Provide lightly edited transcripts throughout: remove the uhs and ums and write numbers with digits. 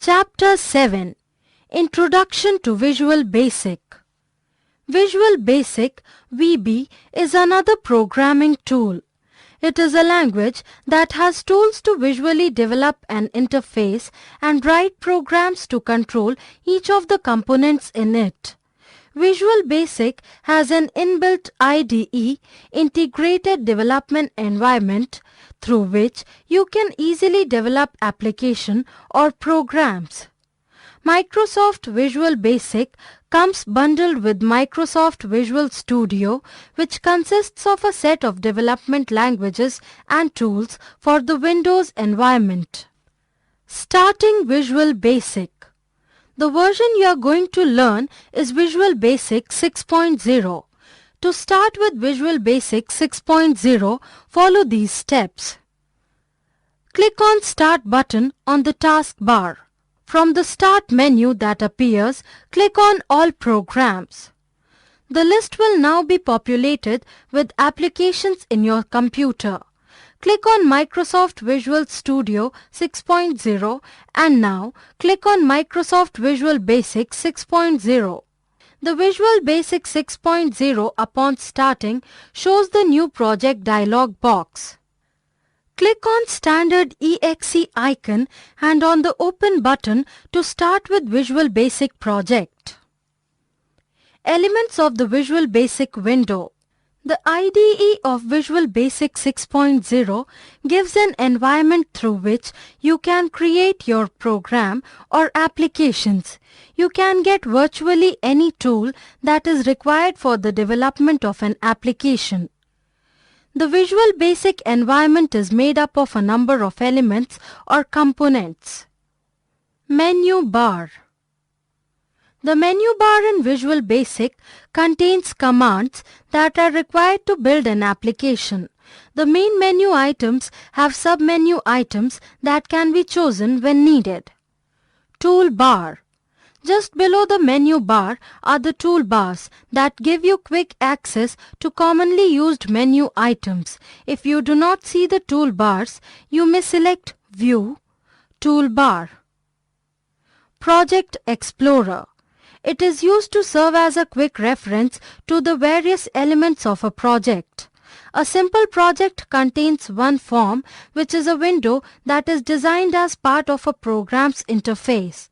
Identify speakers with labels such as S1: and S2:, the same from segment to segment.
S1: Chapter 7 Introduction to Visual Basic. Visual Basic (VB) is another programming tool. It is a language that has tools to visually develop an interface and write programs to control each of the components in it. Visual Basic has an inbuilt IDE, integrated development environment, through which you can easily develop application or programs. Microsoft Visual Basic comes bundled with Microsoft Visual Studio, which consists of a set of development languages and tools for the Windows environment. Starting Visual Basic. The version you are going to learn is Visual Basic 6.0. To start with Visual Basic 6.0, follow these steps. Click on Start button on the taskbar. From the Start menu that appears, click on All Programs. The list will now be populated with applications in your computer. Click on Microsoft Visual Studio 6.0 and now click on Microsoft Visual Basic 6.0. The Visual Basic 6.0 upon starting shows the New Project dialog box. Click on Standard EXE icon and on the Open button to start with Visual Basic project. Elements of the Visual Basic window. The IDE of Visual Basic 6.0 gives an environment through which you can create your program or applications. You can get virtually any tool that is required for the development of an application. The Visual Basic environment is made up of a number of elements or components. Menu bar. The menu bar in Visual Basic contains commands that are required to build an application. The main menu items have sub-menu items that can be chosen when needed. Toolbar. Just below the menu bar are the toolbars that give you quick access to commonly used menu items. If you do not see the toolbars, you may select View, Toolbar. Project Explorer. It is used to serve as a quick reference to the various elements of a project. A simple project contains one form, which is a window that is designed as part of a program's interface.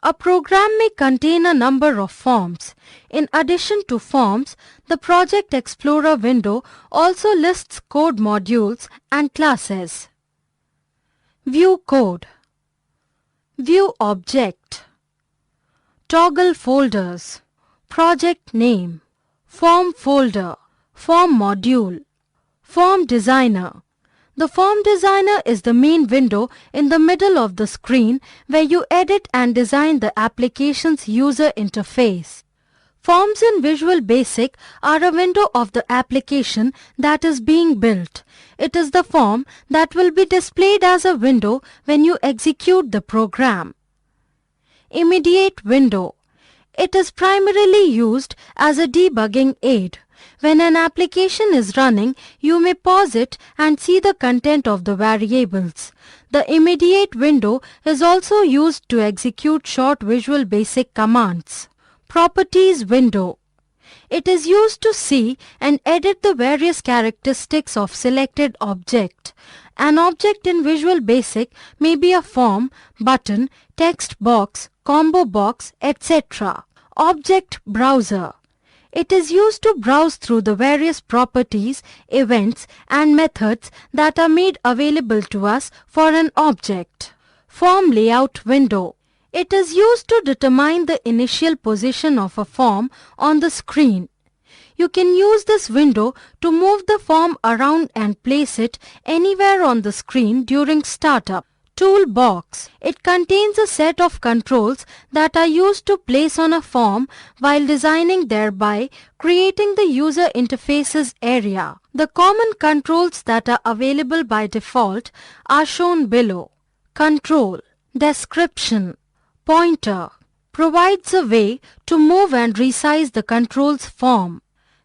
S1: A program may contain a number of forms. In addition to forms, the Project Explorer window also lists code modules and classes. View code. View object. Toggle folders. Project name. Form folder. Form module. Form designer. The Form Designer is the main window in the middle of the screen where you edit and design the application's user interface. Forms in Visual Basic are a window of the application that is being built. It is the form that will be displayed as a window when you execute the program. Immediate window. It is primarily used as a debugging aid. When an application is running, you may pause it and see the content of the variables. The immediate window is also used to execute short Visual Basic commands. Properties window. It is used to see and edit the various characteristics of selected object. An object in Visual Basic may be a form, button, text box, combo box, etc. Object browser. It is used to browse through the various properties, events, and methods that are made available to us for an object. Form layout window. It is used to determine the initial position of a form on the screen. You can use this window to move the form around and place it anywhere on the screen during startup. Toolbox. It contains a set of controls that are used to place on a form while designing, thereby creating the user interfaces area. The common controls that are available by default are shown below. Control. Description. Pointer. Provides a way to move and resize the controls form.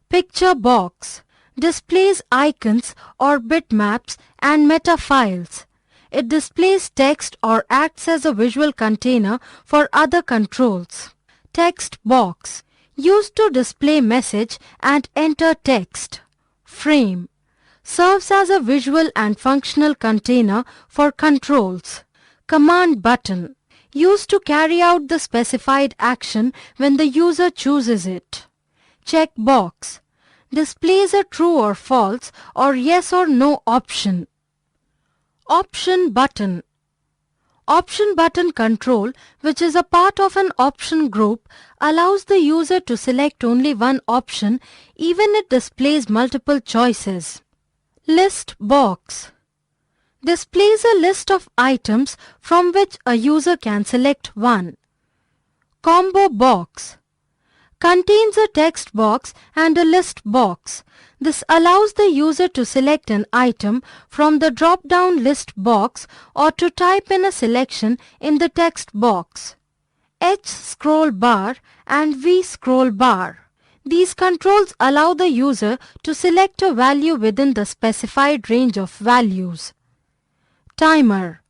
S1: Picture box. Displays icons or bitmaps and meta files. It displays text or acts as a visual container for other controls. Text box, used to display message and enter text. Frame, serves as a visual and functional container for controls. Command button, used to carry out the specified action when the user chooses it. Check box, displays a true or false or yes or no option. Option button, option button control, which is a part of an option group, allows the user to select only one option even it displays multiple choices. List box, displays a list of items from which a user can select one. Combo box, contains a text box and a list box. This allows the user to select an item from the drop-down list box or to type in a selection in the text box. H scroll bar and V scroll bar. These controls allow the user to select a value within the specified range of values. Timer,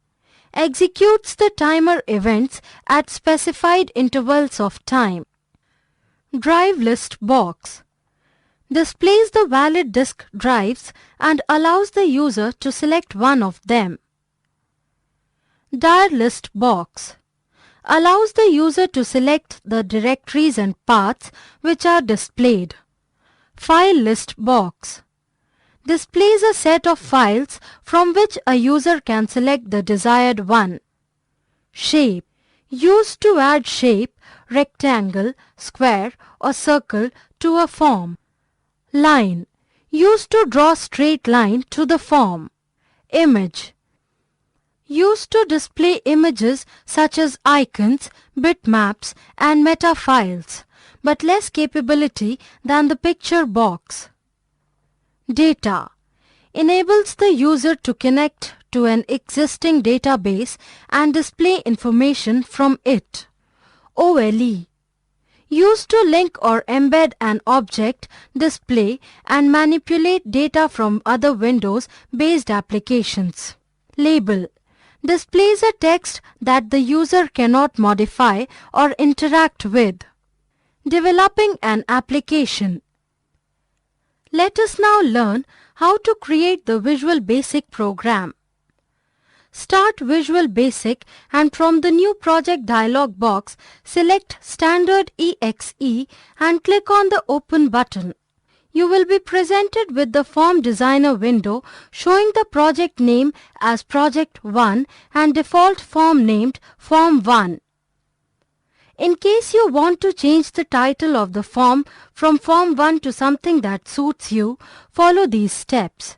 S1: executes the timer events at specified intervals of time. Drive list box, displays the valid disk drives and allows the user to select one of them. Dir list box, allows the user to select the directories and paths which are displayed. File list box, displays a set of files from which a user can select the desired one. Shape, used to add shape, rectangle, square or circle to a form. Line, used to draw straight line to the form. Image, used to display images such as icons, bitmaps and meta files, but less capability than the picture box. Data, enables the user to connect to an existing database and display information from it. OLE, used to link or embed an object, display and manipulate data from other Windows-based applications. Label, displays a text that the user cannot modify or interact with. Developing an application. Let us now learn how to create the Visual Basic program. Start Visual Basic and from the New Project dialog box, select Standard EXE and click on the Open button. You will be presented with the Form Designer window showing the project name as Project 1 and default form named Form 1. In case you want to change the title of the form from Form 1 to something that suits you, follow these steps.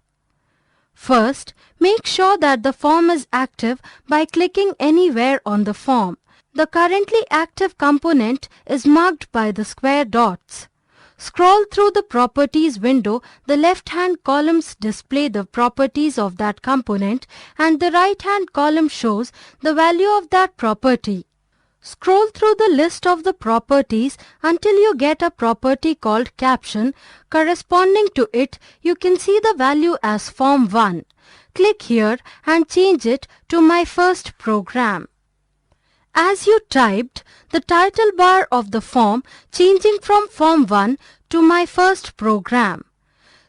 S1: First, make sure that the form is active by clicking anywhere on the form. The currently active component is marked by the square dots. Scroll through the Properties window. The left-hand columns display the properties of that component and the right-hand column shows the value of that property. Scroll through the list of the properties until you get a property called Caption. Corresponding to it, you can see the value as Form 1. Click here and change it to My First Program. As you typed, the title bar of the form changing from Form 1 to My First Program.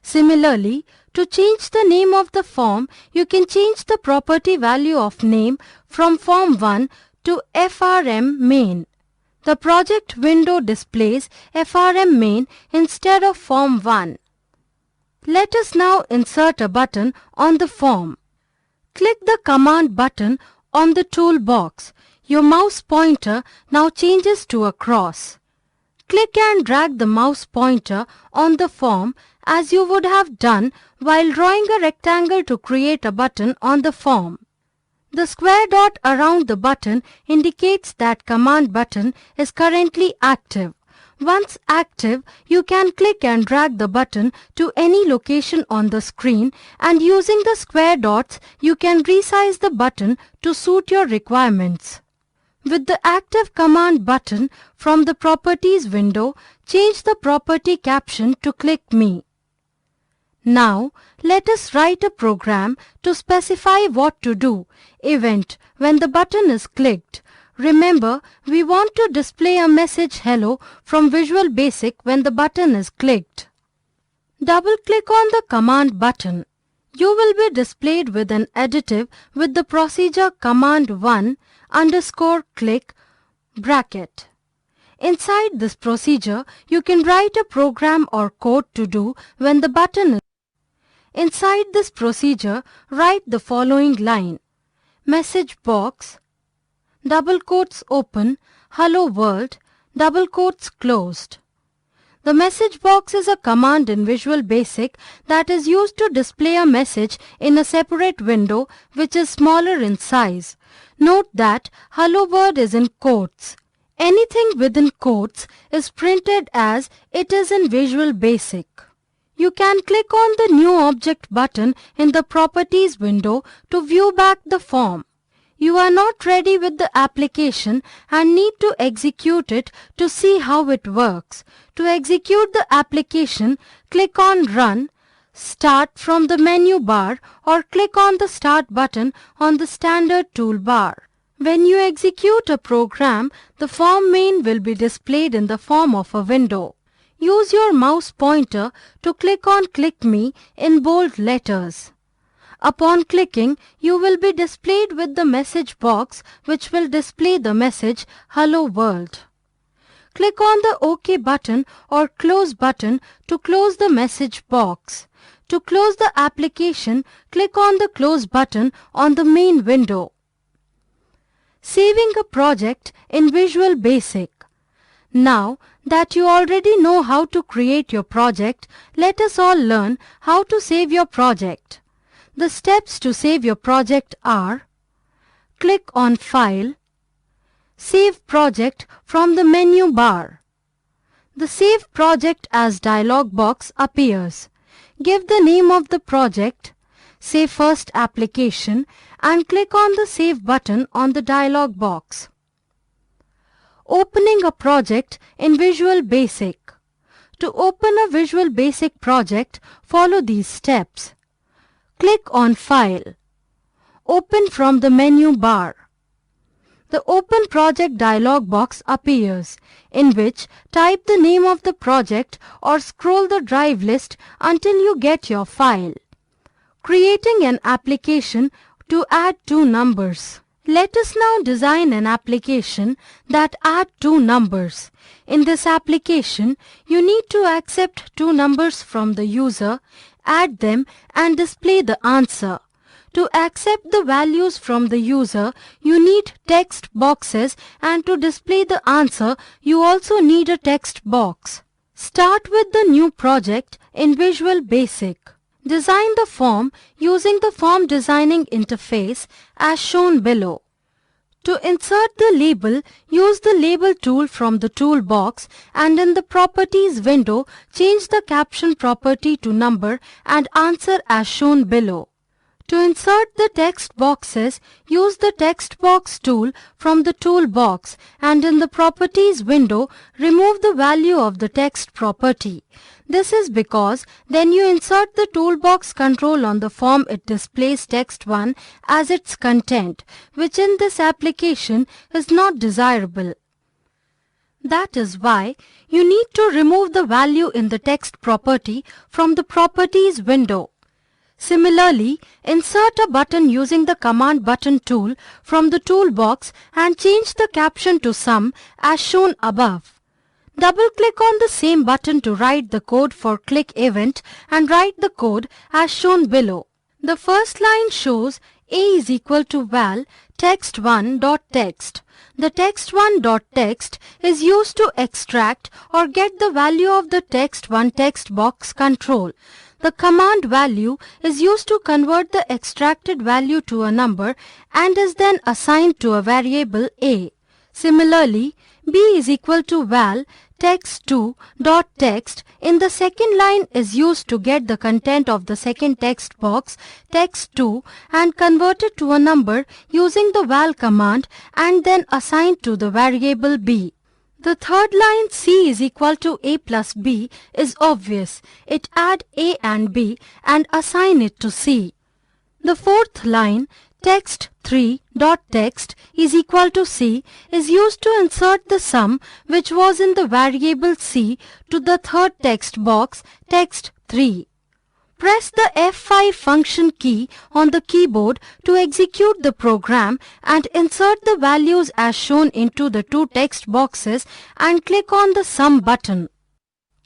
S1: Similarly, to change the name of the form, you can change the property value of name from Form 1 to FRM main. The project window displays FRM main instead of Form 1. Let us now insert a button on the form. Click the Command button on the toolbox. Your mouse pointer now changes to a cross. Click and drag the mouse pointer on the form as you would have done while drawing a rectangle to create a button on the form. The square dot around the button indicates that Command button is currently active. Once active, you can click and drag the button to any location on the screen, and using the square dots, you can resize the button to suit your requirements. With the active Command button from the Properties window, change the property caption to Click Me. Now, let us write a program to specify what to do event when the button is clicked. Remember, we want to display a message hello from Visual Basic when the button is clicked. Double-click on the command button. You will be displayed with an additive with the procedure command 1 underscore click bracket. Inside this procedure, you can write a program or code to do when the button is. Inside this procedure, write the following line. Message box, double quotes open, hello world, double quotes closed. The message box is a command in Visual Basic that is used to display a message in a separate window which is smaller in size. Note that hello world is in quotes. Anything within quotes is printed as it is in Visual Basic. You can click on the New Object button in the Properties window to view back the form. You are not ready with the application and need to execute it to see how it works. To execute the application, click on Run, Start from the menu bar or click on the Start button on the standard toolbar. When you execute a program, the form main will be displayed in the form of a window. Use your mouse pointer to click on Click Me in bold letters. Upon clicking, you will be displayed with the message box which will display the message Hello World. Click on the OK button or Close button to close the message box. To close the application, click on the Close button on the main window. Saving a project in Visual Basic. Now that you already know how to create your project, let us all learn how to save your project. The steps to save your project are: click on File, Save Project from the menu bar. The Save Project as dialog box appears. Give the name of the project, say First Application, and click on the Save button on the dialog box. Opening a project in Visual Basic. To open a Visual Basic project, follow these steps. Click on File. Open from the menu bar. The Open Project dialog box appears, in which type the name of the project or scroll the drive list until you get your file. Creating an application to add two numbers. Let us now design an application that adds two numbers. In this application, you need to accept two numbers from the user, add them and display the answer. To accept the values from the user, you need text boxes, and to display the answer, you also need a text box. Start with the new project in Visual Basic. Design the form using the form designing interface as shown below. To insert the label, use the Label tool from the toolbox, and in the Properties window, change the caption property to number and answer as shown below. To insert the text boxes, use the Text Box tool from the toolbox, and in the Properties window, remove the value of the text property. This is because then you insert the toolbox control on the form, it displays text 1 as its content, which in this application is not desirable. That is why you need to remove the value in the text property from the Properties window. Similarly, insert a button using the Command Button tool from the toolbox and change the caption to Sum as shown above. Double-click on the same button to write the code for click event and write the code as shown below. The first line shows A is equal to val text1.text. The text1.text is used to extract or get the value of the text1 text box control. The command value is used to convert the extracted value to a number and is then assigned to a variable A. Similarly, B is equal to val text2.text in the second line is used to get the content of the second text box text2 and convert it to a number using the val command and then assigned to the variable B. The third line C is equal to A plus B is obvious. It add A and B and assign it to C. The fourth line text3.text is equal to C is used to insert the sum which was in the variable C to the third text box text3. Press the F5 function key on the keyboard to execute the program and insert the values as shown into the two text boxes and click on the Sum button.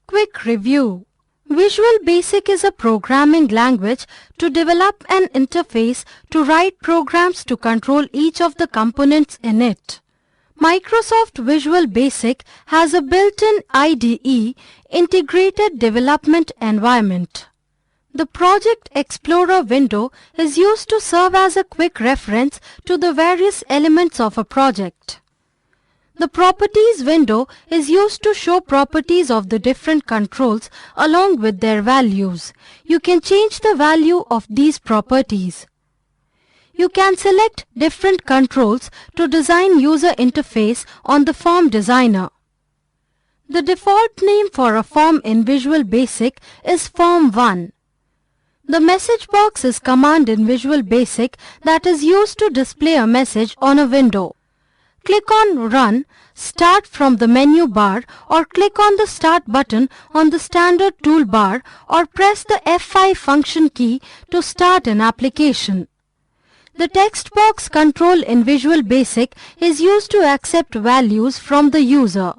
S1: Quick review. Visual Basic is a programming language to develop an interface to write programs to control each of the components in it. Microsoft Visual Basic has a built-in IDE, Integrated Development Environment. The Project Explorer window is used to serve as a quick reference to the various elements of a project. The Properties window is used to show properties of the different controls along with their values. You can change the value of these properties. You can select different controls to design user interface on the Form Designer. The default name for a form in Visual Basic is Form 1. The message box is command in Visual Basic that is used to display a message on a window. Click on Run, Start from the menu bar or click on the Start button on the standard toolbar or press the F5 function key to start an application. The text box control in Visual Basic is used to accept values from the user.